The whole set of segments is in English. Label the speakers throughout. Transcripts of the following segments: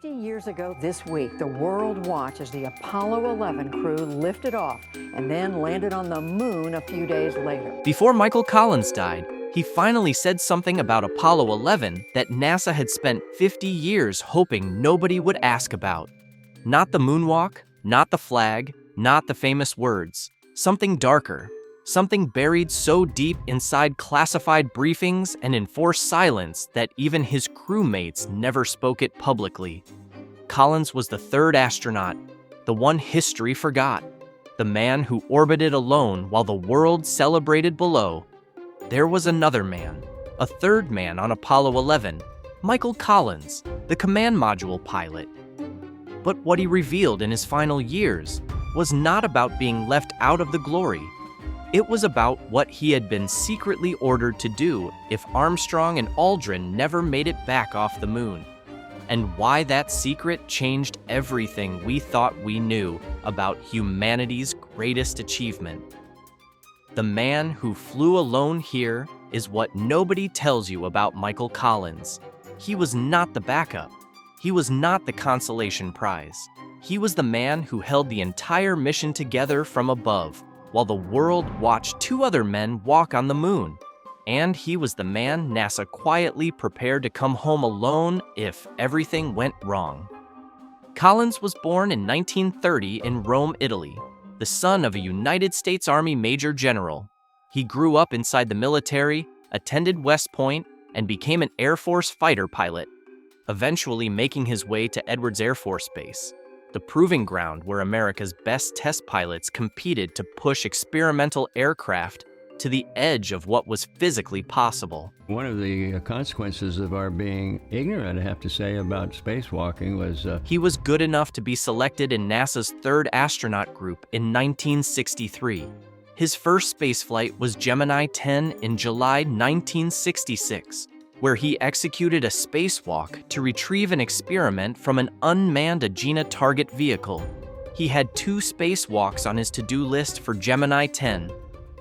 Speaker 1: 50 years ago this week, the world watched as the Apollo 11 crew lifted off and then landed on the moon a few days later.
Speaker 2: Before Michael Collins died, he finally said something about Apollo 11 that NASA had spent 50 years hoping nobody would ask about. Not the moonwalk, not the flag, not the famous words. Something darker. Something buried so deep inside classified briefings and enforced silence that even his crewmates never spoke it publicly. Collins was the third astronaut, the one history forgot, the man who orbited alone while the world celebrated below. There was another man, a third man on Apollo 11, Michael Collins, the command module pilot. But what he revealed in his final years was not about being left out of the glory. It was about what he had been secretly ordered to do if Armstrong and Aldrin never made it back off the moon, and why that secret changed everything we thought we knew about humanity's greatest achievement. The man who flew alone here is what nobody tells you about Michael Collins. He was not the backup. He was not the consolation prize. He was the man who held the entire mission together from above, while the world watched two other men walk on the moon. And he was the man NASA quietly prepared to come home alone if everything went wrong. Collins was born in 1930 in Rome, Italy, the son of a United States Army Major General. He grew up inside the military, attended West Point, and became an Air Force fighter pilot, eventually making his way to Edwards Air Force Base, the proving ground where America's best test pilots competed to push experimental aircraft to the edge of what was physically possible.
Speaker 3: One of the consequences of our being ignorant, I have to say, about spacewalking was...
Speaker 2: He was good enough to be selected in NASA's third astronaut group in 1963. His first spaceflight was Gemini 10 in July 1966, where he executed a spacewalk to retrieve an experiment from an unmanned Agena target vehicle. He had 2 spacewalks on his to-do list for Gemini 10.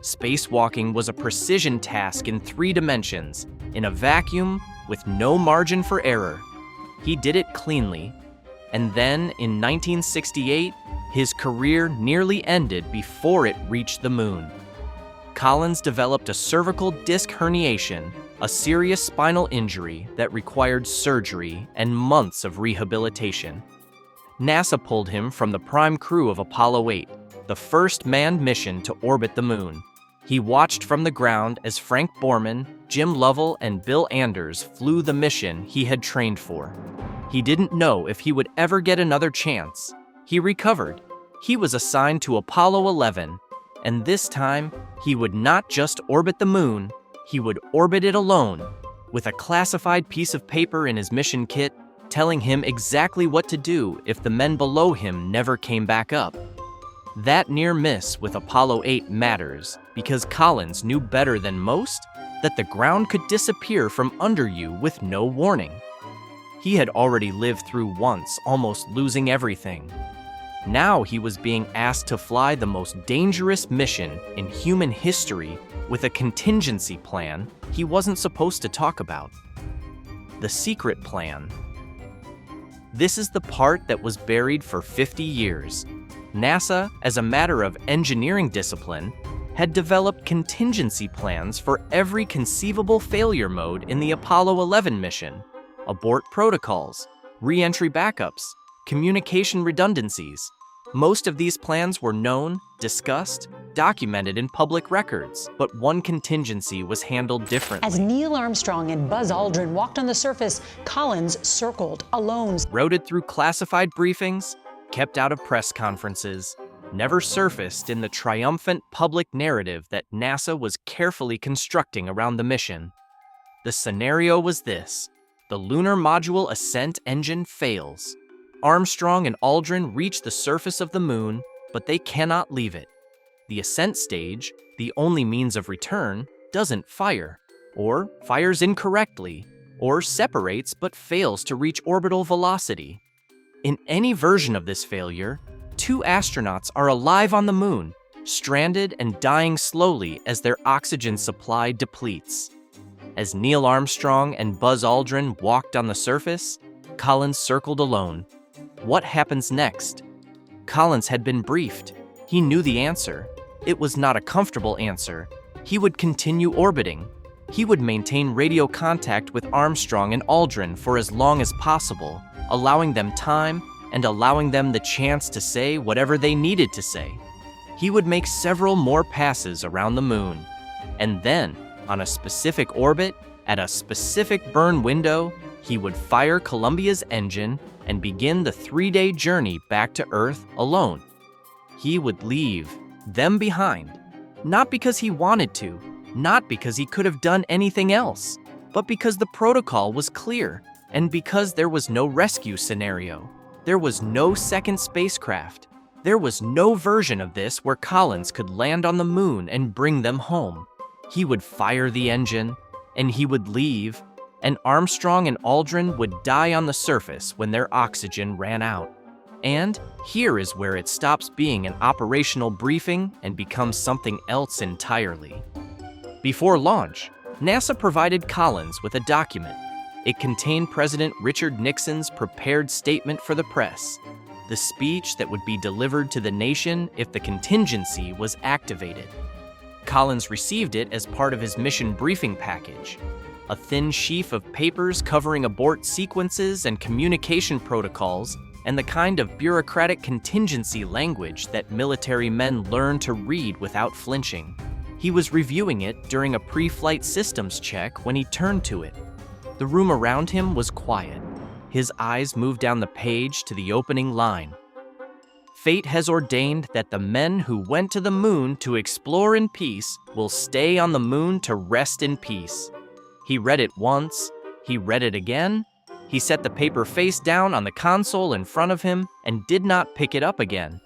Speaker 2: Spacewalking was a precision task in 3 dimensions, in a vacuum with no margin for error. He did it cleanly, and then in 1968, his career nearly ended before it reached the moon. Collins developed a cervical disc herniation, a serious spinal injury that required surgery and months of rehabilitation. NASA pulled him from the prime crew of Apollo 8, the first manned mission to orbit the moon. He watched from the ground as Frank Borman, Jim Lovell, and Bill Anders flew the mission he had trained for. He didn't know if he would ever get another chance. He recovered. He was assigned to Apollo 11, and this time, he would not just orbit the moon, he would orbit it alone, with a classified piece of paper in his mission kit telling him exactly what to do if the men below him never came back up. That near miss with Apollo 8 matters because Collins knew better than most that the ground could disappear from under you with no warning. He had already lived through once almost losing everything. Now he was being asked to fly the most dangerous mission in human history with a contingency plan he wasn't supposed to talk about. The secret plan. This is the part that was buried for 50 years. NASA, as a matter of engineering discipline, had developed contingency plans for every conceivable failure mode in the Apollo 11 mission: abort protocols, re-entry backups, communication redundancies. Most of these plans were known, discussed, documented in public records, but one contingency was handled differently.
Speaker 4: As Neil Armstrong and Buzz Aldrin walked on the surface, Collins circled alone.
Speaker 2: Routed through classified briefings, kept out of press conferences, never surfaced in the triumphant public narrative that NASA was carefully constructing around the mission. The scenario was this: the lunar module ascent engine fails. Armstrong and Aldrin reach the surface of the moon, but they cannot leave it. The ascent stage, the only means of return, doesn't fire, or fires incorrectly, or separates but fails to reach orbital velocity. In any version of this failure, 2 astronauts are alive on the moon, stranded and dying slowly as their oxygen supply depletes. As Neil Armstrong and Buzz Aldrin walked on the surface, Collins circled alone. What happens next? Collins had been briefed. He knew the answer. It was not a comfortable answer. He would continue orbiting. He would maintain radio contact with Armstrong and Aldrin for as long as possible, allowing them time and allowing them the chance to say whatever they needed to say. He would make several more passes around the moon. And then, on a specific orbit, at a specific burn window, he would fire Columbia's engine and begin the 3-day journey back to Earth alone. He would leave them behind, not because he wanted to, not because he could have done anything else, but because the protocol was clear and because there was no rescue scenario. There was no second spacecraft. There was no version of this where Collins could land on the moon and bring them home. He would fire the engine, and he would leave, and Armstrong and Aldrin would die on the surface when their oxygen ran out. And here is where it stops being an operational briefing and becomes something else entirely. Before launch, NASA provided Collins with a document. It contained President Richard Nixon's prepared statement for the press, the speech that would be delivered to the nation if the contingency was activated. Collins received it as part of his mission briefing package, a thin sheaf of papers covering abort sequences and communication protocols and the kind of bureaucratic contingency language that military men learn to read without flinching. He was reviewing it during a pre-flight systems check when he turned to it. The room around him was quiet. His eyes moved down the page to the opening line. Fate has ordained that the men who went to the moon to explore in peace will stay on the moon to rest in peace. He read it once, he read it again, he set the paper face down on the console in front of him and did not pick it up again.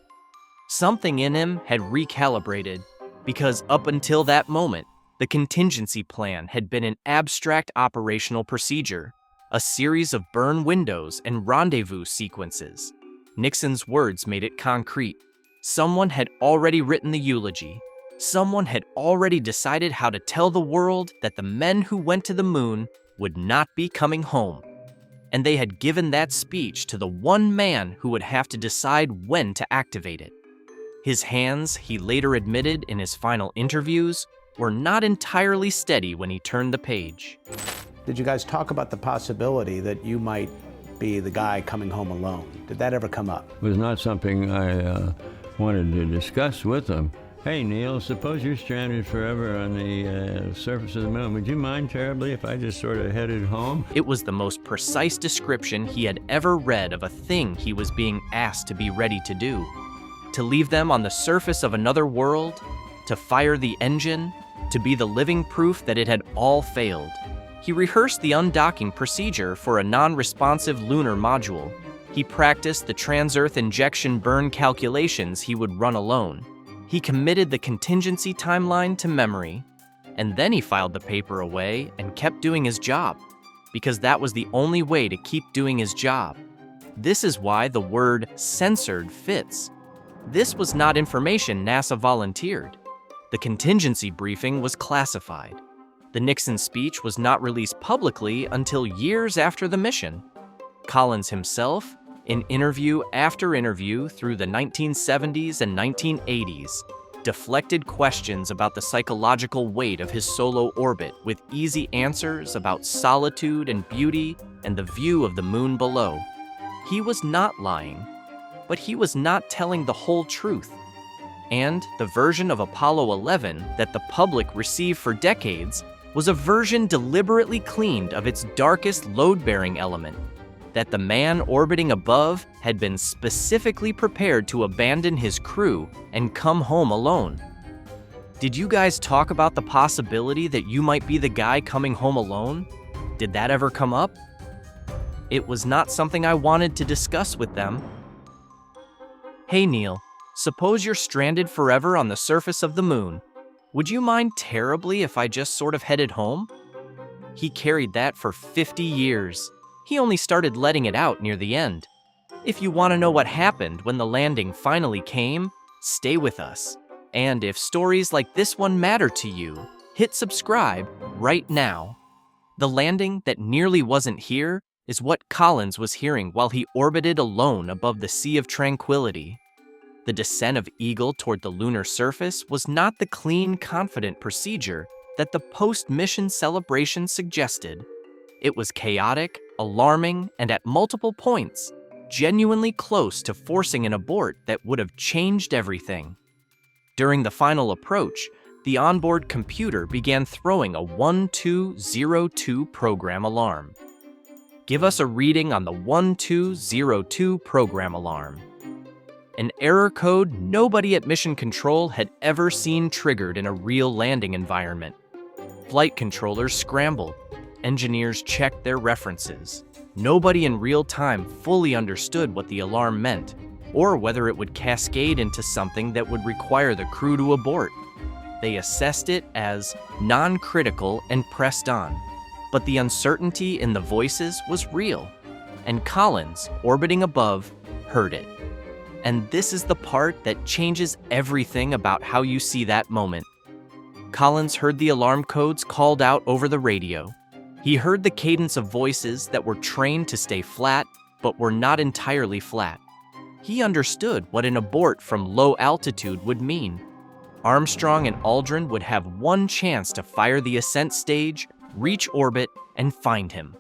Speaker 2: Something in him had recalibrated, because up until that moment, the contingency plan had been an abstract operational procedure, a series of burn windows and rendezvous sequences. Nixon's words made it concrete. Someone had already written the eulogy. Someone had already decided how to tell the world that the men who went to the moon would not be coming home. And they had given that speech to the one man who would have to decide when to activate it. His hands, he later admitted in his final interviews, were not entirely steady when he turned the page.
Speaker 5: Did you guys talk about the possibility that you might be the guy coming home alone? Did that ever come up?
Speaker 3: It was not something I wanted to discuss with them. Hey, Neil, suppose you're stranded forever on the surface of the moon. Would you mind terribly if I just sort of headed home?
Speaker 2: It was the most precise description he had ever read of a thing he was being asked to be ready to do. To leave them on the surface of another world, to fire the engine, to be the living proof that it had all failed. He rehearsed the undocking procedure for a non-responsive lunar module. He practiced the trans-Earth injection burn calculations he would run alone. He committed the contingency timeline to memory, and then he filed the paper away and kept doing his job, because that was the only way to keep doing his job. This is why the word censored fits. This was not information NASA volunteered. The contingency briefing was classified. The Nixon speech was not released publicly until years after the mission. Collins himself, in interview after interview through the 1970s and 1980s, deflected questions about the psychological weight of his solo orbit with easy answers about solitude and beauty and the view of the moon below. He was not lying, but he was not telling the whole truth. And the version of Apollo 11 that the public received for decades was a version deliberately cleaned of its darkest load-bearing element, that the man orbiting above had been specifically prepared to abandon his crew and come home alone. Did you guys talk about the possibility that you might be the guy coming home alone? Did that ever come up? It was not something I wanted to discuss with them. Hey Neil, suppose you're stranded forever on the surface of the moon. Would you mind terribly if I just sort of headed home? He carried that for 50 years. He only started letting it out near the end. If you want to know what happened when the landing finally came, stay with us. And if stories like this one matter to you, hit subscribe right now. The landing that nearly wasn't here is what Collins was hearing while he orbited alone above the Sea of Tranquility. The descent of Eagle toward the lunar surface was not the clean, confident procedure that the post-mission celebration suggested. It was chaotic, alarming, and at multiple points, genuinely close to forcing an abort that would have changed everything. During the final approach, the onboard computer began throwing a 1202 program alarm. Give us a reading on the 1202 program alarm. An error code nobody at Mission Control had ever seen triggered in a real landing environment. Flight controllers scrambled. Engineers checked their references. Nobody in real time fully understood what the alarm meant, or whether it would cascade into something that would require the crew to abort. They assessed it as non-critical and pressed on. But the uncertainty in the voices was real, and Collins, orbiting above, heard it. And this is the part that changes everything about how you see that moment. Collins heard the alarm codes called out over the radio. He heard the cadence of voices that were trained to stay flat, but were not entirely flat. He understood what an abort from low altitude would mean. Armstrong and Aldrin would have one chance to fire the ascent stage, reach orbit, and find him.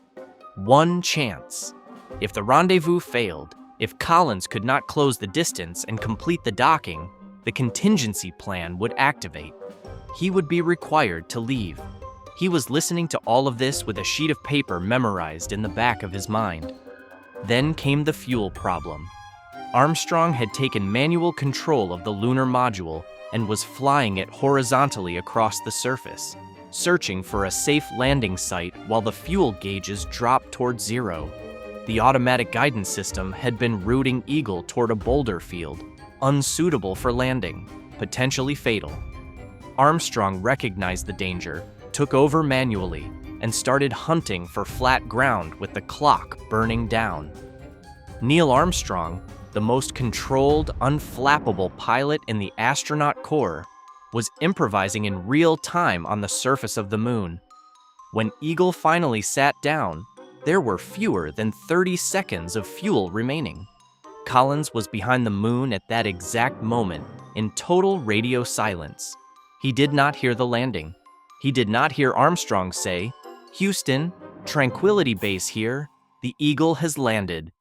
Speaker 2: One chance. If the rendezvous failed, if Collins could not close the distance and complete the docking, the contingency plan would activate. He would be required to leave. He was listening to all of this with a sheet of paper memorized in the back of his mind. Then came the fuel problem. Armstrong had taken manual control of the lunar module and was flying it horizontally across the surface, searching for a safe landing site while the fuel gauges dropped toward zero. The automatic guidance system had been routing Eagle toward a boulder field, unsuitable for landing, potentially fatal. Armstrong recognized the danger, took over manually, and started hunting for flat ground with the clock burning down. Neil Armstrong, the most controlled, unflappable pilot in the astronaut corps, was improvising in real time on the surface of the moon. When Eagle finally sat down, there were fewer than 30 seconds of fuel remaining. Collins was behind the moon at that exact moment, in total radio silence. He did not hear the landing. He did not hear Armstrong say, "Houston, Tranquility Base here, the Eagle has landed."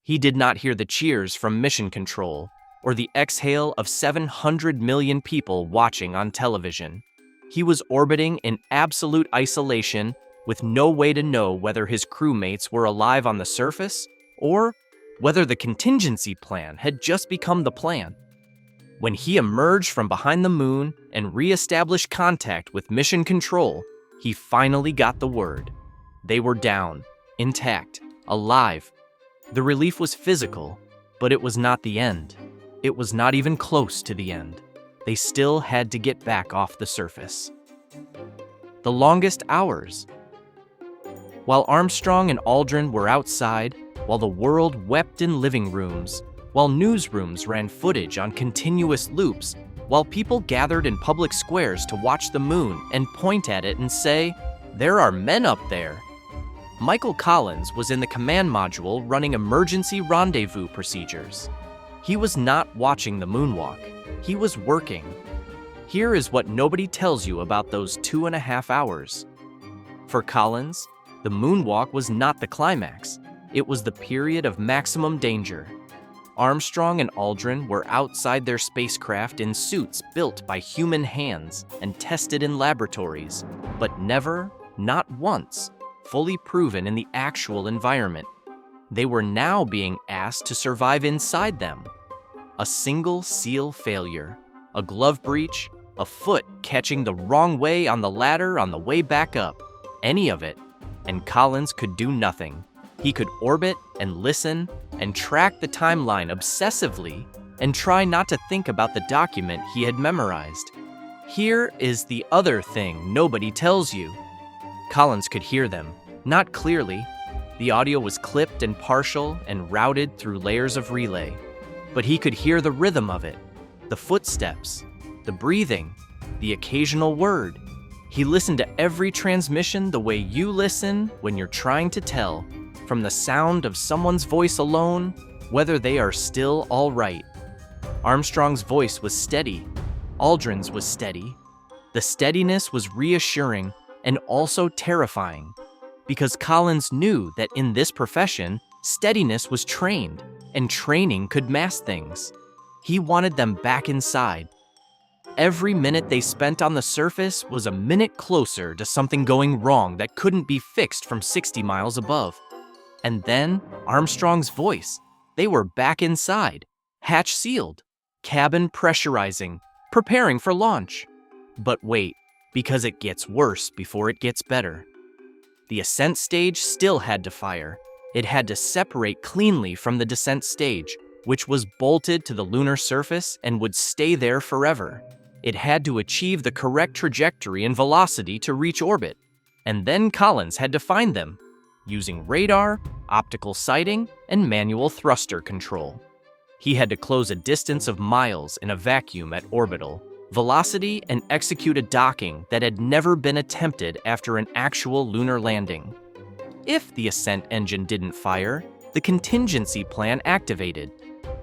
Speaker 2: He did not hear the cheers from Mission Control, or the exhale of 700 million people watching on television. He was orbiting in absolute isolation, with no way to know whether his crewmates were alive on the surface, or whether the contingency plan had just become the plan. When he emerged from behind the moon and re-established contact with Mission Control, he finally got the word. They were down, intact, alive. The relief was physical, but it was not the end. It was not even close to the end. They still had to get back off the surface. The longest hours. While Armstrong and Aldrin were outside, while the world wept in living rooms, while newsrooms ran footage on continuous loops, while people gathered in public squares to watch the moon and point at it and say, "There are men up there," Michael Collins was in the command module running emergency rendezvous procedures. He was not watching the moonwalk. He was working. Here is what nobody tells you about those 2.5 hours. For Collins, the moonwalk was not the climax. It was the period of maximum danger. Armstrong and Aldrin were outside their spacecraft in suits built by human hands and tested in laboratories, but never, not once, fully proven in the actual environment. They were now being asked to survive inside them. A single seal failure, a glove breach, a foot catching the wrong way on the ladder on the way back up, any of it, and Collins could do nothing. He could orbit and listen and track the timeline obsessively and try not to think about the document he had memorized. Here is the other thing nobody tells you. Collins could hear them, not clearly. The audio was clipped and partial and routed through layers of relay. But he could hear the rhythm of it, the footsteps, the breathing, the occasional word. He listened to every transmission the way you listen when you're trying to tell, from the sound of someone's voice alone, whether they are still all right. Armstrong's voice was steady. Aldrin's was steady. The steadiness was reassuring and also terrifying, because Collins knew that in this profession, steadiness was trained, and training could mask things. He wanted them back inside. Every minute they spent on the surface was a minute closer to something going wrong that couldn't be fixed from 60 miles above. And then Armstrong's voice. They were back inside, hatch sealed, cabin pressurizing, preparing for launch. But wait, because it gets worse before it gets better. The ascent stage still had to fire. It had to separate cleanly from the descent stage, which was bolted to the lunar surface and would stay there forever. It had to achieve the correct trajectory and velocity to reach orbit. And then Collins had to find them, using radar, optical sighting, and manual thruster control. He had to close a distance of miles in a vacuum at orbital velocity and execute a docking that had never been attempted after an actual lunar landing. If the ascent engine didn't fire, the contingency plan activated.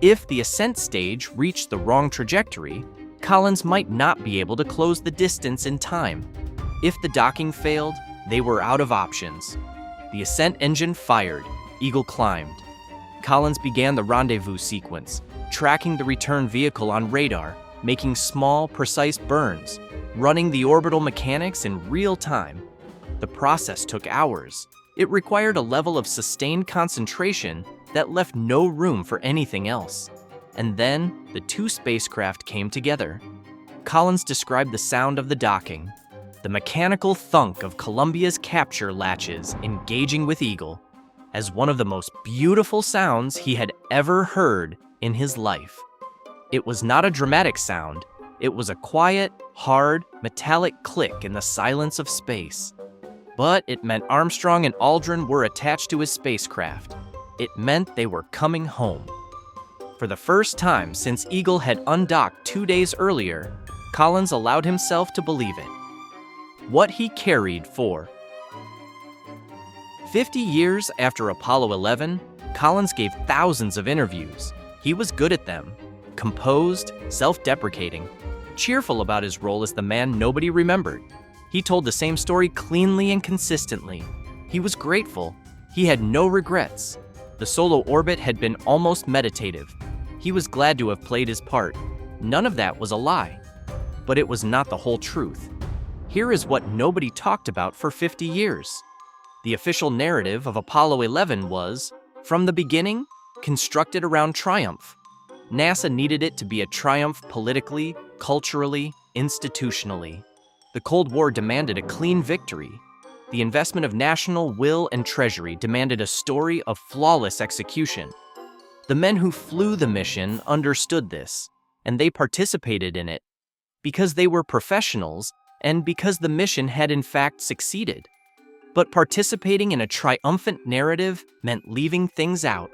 Speaker 2: If the ascent stage reached the wrong trajectory, Collins might not be able to close the distance in time. If the docking failed, they were out of options. The ascent engine fired. Eagle climbed. Collins began the rendezvous sequence, tracking the return vehicle on radar, making small, precise burns, running the orbital mechanics in real time. The process took hours. It required a level of sustained concentration that left no room for anything else. And then, the two spacecraft came together. Collins described the sound of the docking, the mechanical thunk of Columbia's capture latches engaging with Eagle, as one of the most beautiful sounds he had ever heard in his life. It was not a dramatic sound. It was a quiet, hard, metallic click in the silence of space. But it meant Armstrong and Aldrin were attached to his spacecraft. It meant they were coming home. For the first time since Eagle had undocked 2 days earlier, Collins allowed himself to believe it. What he carried for. 50 years after Apollo 11, Collins gave thousands of interviews. He was good at them, composed, self-deprecating, cheerful about his role as the man nobody remembered. He told the same story cleanly and consistently. He was grateful. He had no regrets. The solo orbit had been almost meditative. He was glad to have played his part. None of that was a lie. But it was not the whole truth. Here is what nobody talked about for 50 years. The official narrative of Apollo 11 was, from the beginning, constructed around triumph. NASA needed it to be a triumph politically, culturally, institutionally. The Cold War demanded a clean victory. The investment of national will and treasury demanded a story of flawless execution. The men who flew the mission understood this, and they participated in it, because they were professionals and because the mission had in fact succeeded. But participating in a triumphant narrative meant leaving things out.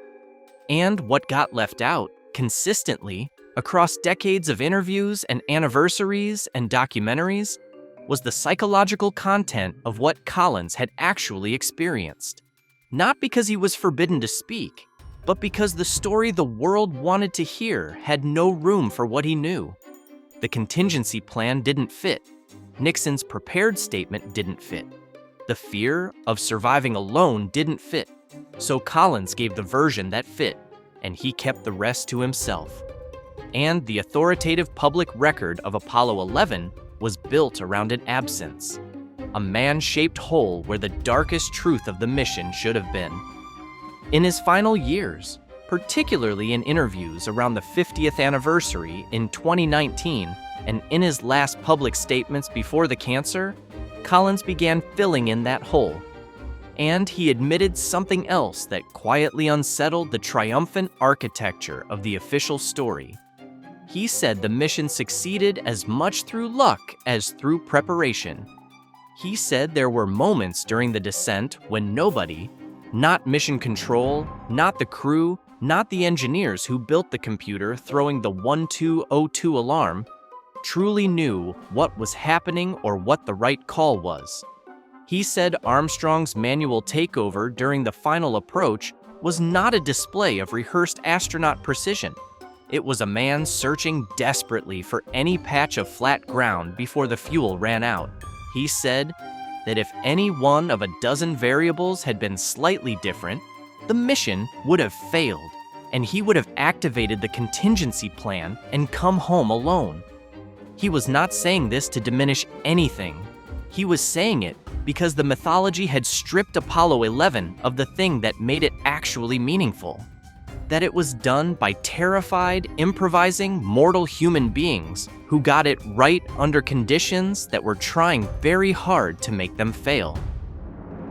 Speaker 2: And what got left out, consistently, across decades of interviews and anniversaries and documentaries, was the psychological content of what Collins had actually experienced. Not because he was forbidden to speak, but because the story the world wanted to hear had no room for what he knew. The contingency plan didn't fit. Nixon's prepared statement didn't fit. The fear of surviving alone didn't fit. So Collins gave the version that fit, and he kept the rest to himself. And the authoritative public record of Apollo 11 was built around an absence, a man-shaped hole where the darkest truth of the mission should have been. In his final years, particularly in interviews around the 50th anniversary in 2019 and in his last public statements before the cancer, Collins began filling in that hole. And he admitted something else that quietly unsettled the triumphant architecture of the official story. He said the mission succeeded as much through luck as through preparation. He said there were moments during the descent when nobody, not mission control, not the crew, not the engineers who built the computer throwing the 1202 alarm, truly knew what was happening or what the right call was. He said Armstrong's manual takeover during the final approach was not a display of rehearsed astronaut precision. It was a man searching desperately for any patch of flat ground before the fuel ran out. He said that if any one of a dozen variables had been slightly different, the mission would have failed, and he would have activated the contingency plan and come home alone. He was not saying this to diminish anything. He was saying it because the mythology had stripped Apollo 11 of the thing that made it actually meaningful. That it was done by terrified, improvising, mortal human beings who got it right under conditions that were trying very hard to make them fail.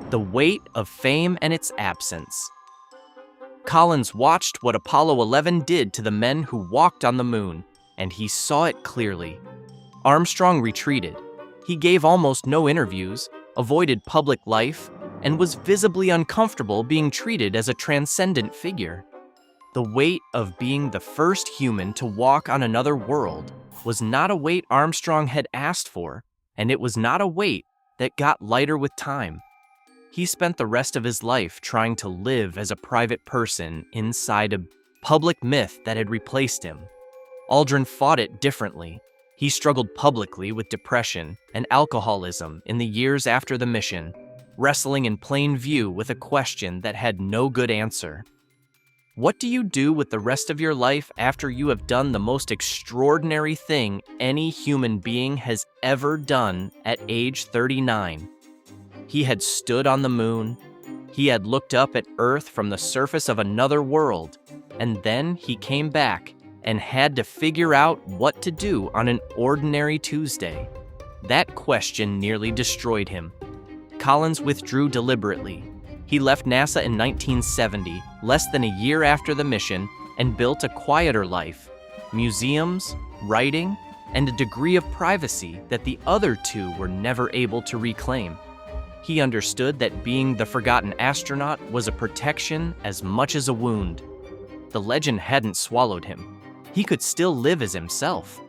Speaker 2: The weight of fame and its absence. Collins watched what Apollo 11 did to the men who walked on the moon, and he saw it clearly. Armstrong retreated. He gave almost no interviews, avoided public life, and was visibly uncomfortable being treated as a transcendent figure. The weight of being the first human to walk on another world was not a weight Armstrong had asked for, and it was not a weight that got lighter with time. He spent the rest of his life trying to live as a private person inside a public myth that had replaced him. Aldrin fought it differently. He struggled publicly with depression and alcoholism in the years after the mission, wrestling in plain view with a question that had no good answer. What do you do with the rest of your life after you have done the most extraordinary thing any human being has ever done at age 39? He had stood on the moon. He had looked up at Earth from the surface of another world, and then he came back and had to figure out what to do on an ordinary Tuesday. That question nearly destroyed him. Collins withdrew deliberately. He left NASA in 1970, less than a year after the mission, and built a quieter life, museums, writing, and a degree of privacy that the other two were never able to reclaim. He understood that being the forgotten astronaut was a protection as much as a wound. The legend hadn't swallowed him. He could still live as himself.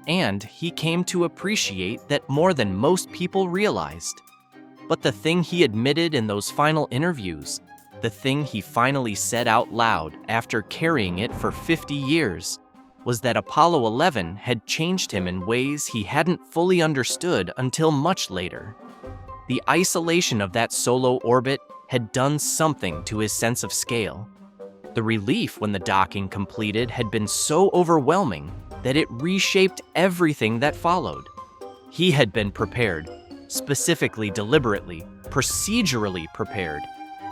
Speaker 2: And he came to appreciate that more than most people realized. But the thing he admitted in those final interviews, the thing he finally said out loud after carrying it for 50 years, was that Apollo 11 had changed him in ways he hadn't fully understood until much later. The isolation of that solo orbit had done something to his sense of scale. The relief when the docking completed had been so overwhelming that it reshaped everything that followed. He had been prepared, specifically, deliberately, procedurally prepared,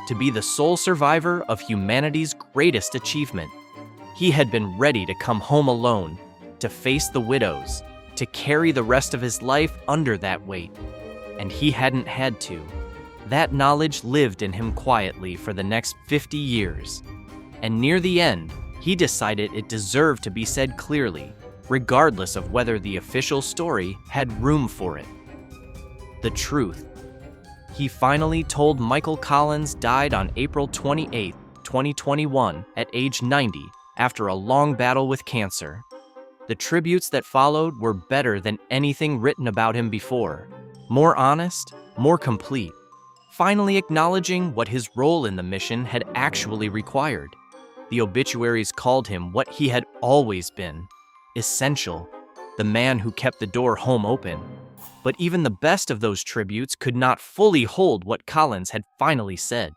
Speaker 2: to be the sole survivor of humanity's greatest achievement. He had been ready to come home alone, to face the widows, to carry the rest of his life under that weight. And he hadn't had to. That knowledge lived in him quietly for the next 50 years. And near the end, he decided it deserved to be said clearly, regardless of whether the official story had room for it. The truth. He finally told Michael Collins died on April 28, 2021, at age 90, after a long battle with cancer. The tributes that followed were better than anything written about him before. More honest, more complete, finally acknowledging what his role in the mission had actually required. The obituaries called him what he had always been, essential, the man who kept the door home open. But even the best of those tributes could not fully hold what Collins had finally said.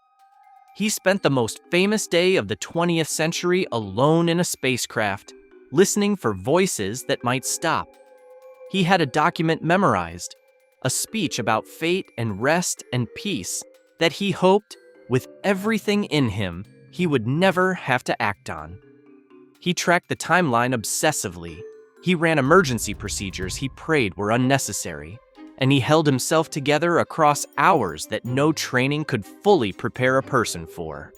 Speaker 2: He spent the most famous day of the 20th century alone in a spacecraft, listening for voices that might stop. He had a document memorized, a speech about fate and rest and peace that he hoped, with everything in him, he would never have to act on. He tracked the timeline obsessively. He ran emergency procedures he prayed were unnecessary, and he held himself together across hours that no training could fully prepare a person for.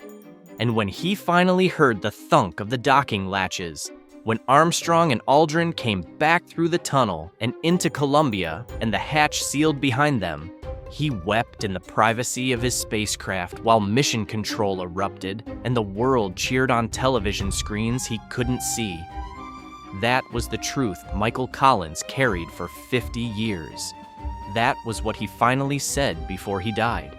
Speaker 2: And when he finally heard the thunk of the docking latches, when Armstrong and Aldrin came back through the tunnel and into Columbia and the hatch sealed behind them, he wept in the privacy of his spacecraft while mission control erupted and the world cheered on television screens he couldn't see. That was the truth Michael Collins carried for 50 years. That was what he finally said before he died.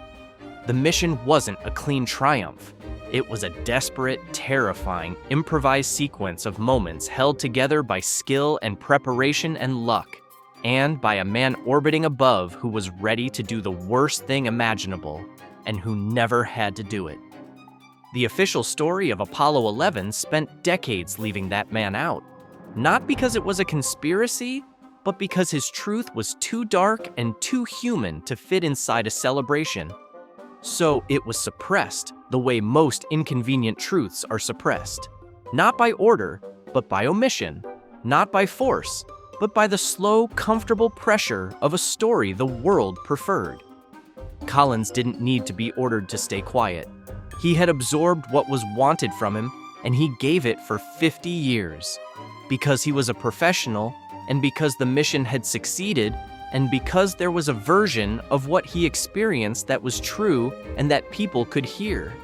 Speaker 2: The mission wasn't a clean triumph. It was a desperate, terrifying, improvised sequence of moments held together by skill and preparation and luck, and by a man orbiting above who was ready to do the worst thing imaginable, and who never had to do it. The official story of Apollo 11 spent decades leaving that man out, not because it was a conspiracy, but because his truth was too dark and too human to fit inside a celebration. So it was suppressed the way most inconvenient truths are suppressed. Not by order, but by omission. Not by force, but by the slow, comfortable pressure of a story the world preferred. Collins didn't need to be ordered to stay quiet. He had absorbed what was wanted from him, and he gave it for 50 years. Because he was a professional, and because the mission had succeeded, and because there was a version of what he experienced that was true and that people could hear.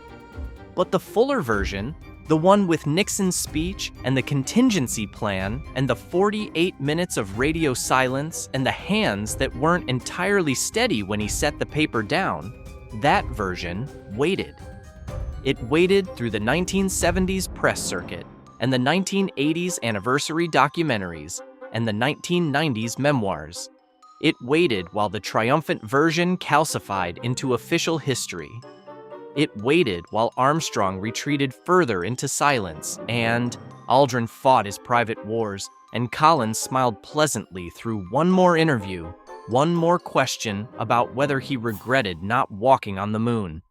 Speaker 2: But the fuller version, the one with Nixon's speech and the contingency plan and the 48 minutes of radio silence and the hands that weren't entirely steady when he set the paper down, that version waited. It waited through the 1970s press circuit and the 1980s anniversary documentaries and the 1990s memoirs. It waited while the triumphant version calcified into official history. It waited while Armstrong retreated further into silence, and Aldrin fought his private wars, and Collins smiled pleasantly through one more interview, one more question about whether he regretted not walking on the moon.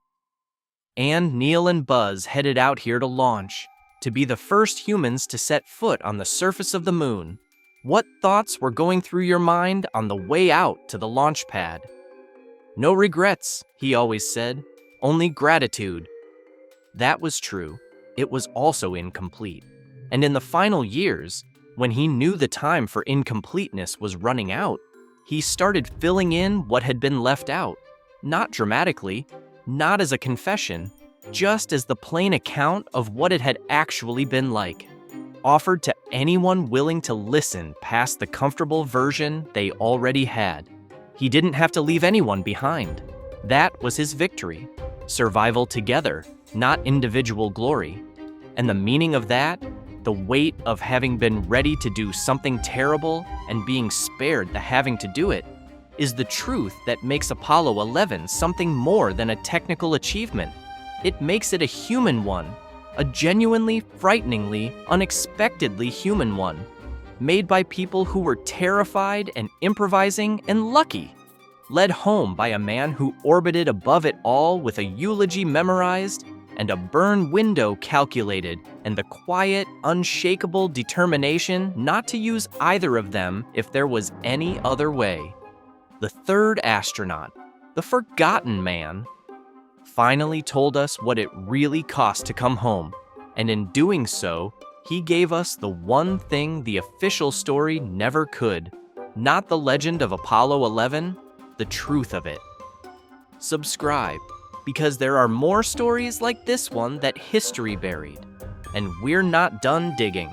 Speaker 2: And Neil and Buzz headed out here to launch, to be the first humans to set foot on the surface of the moon. What thoughts were going through your mind on the way out to the launch pad? No regrets, he always said, only gratitude. That was true. It was also incomplete. And in the final years, when he knew the time for incompleteness was running out, he started filling in what had been left out. Not dramatically, not as a confession, just as the plain account of what it had actually been like, offered to anyone willing to listen past the comfortable version they already had. He didn't have to leave anyone behind. That was his victory. Survival together, not individual glory. And the meaning of that, the weight of having been ready to do something terrible and being spared the having to do it, is the truth that makes Apollo 11 something more than a technical achievement. It makes it a human one, a genuinely, frighteningly, unexpectedly human one, made by people who were terrified and improvising and lucky, led home by a man who orbited above it all with a eulogy memorized and a burn window calculated and the quiet, unshakable determination not to use either of them if there was any other way. The third astronaut, the forgotten man, finally told us what it really cost to come home, and in doing so, he gave us the one thing the official story never could, not the legend of Apollo 11, the truth of it. Subscribe, because there are more stories like this one that history buried, and we're not done digging.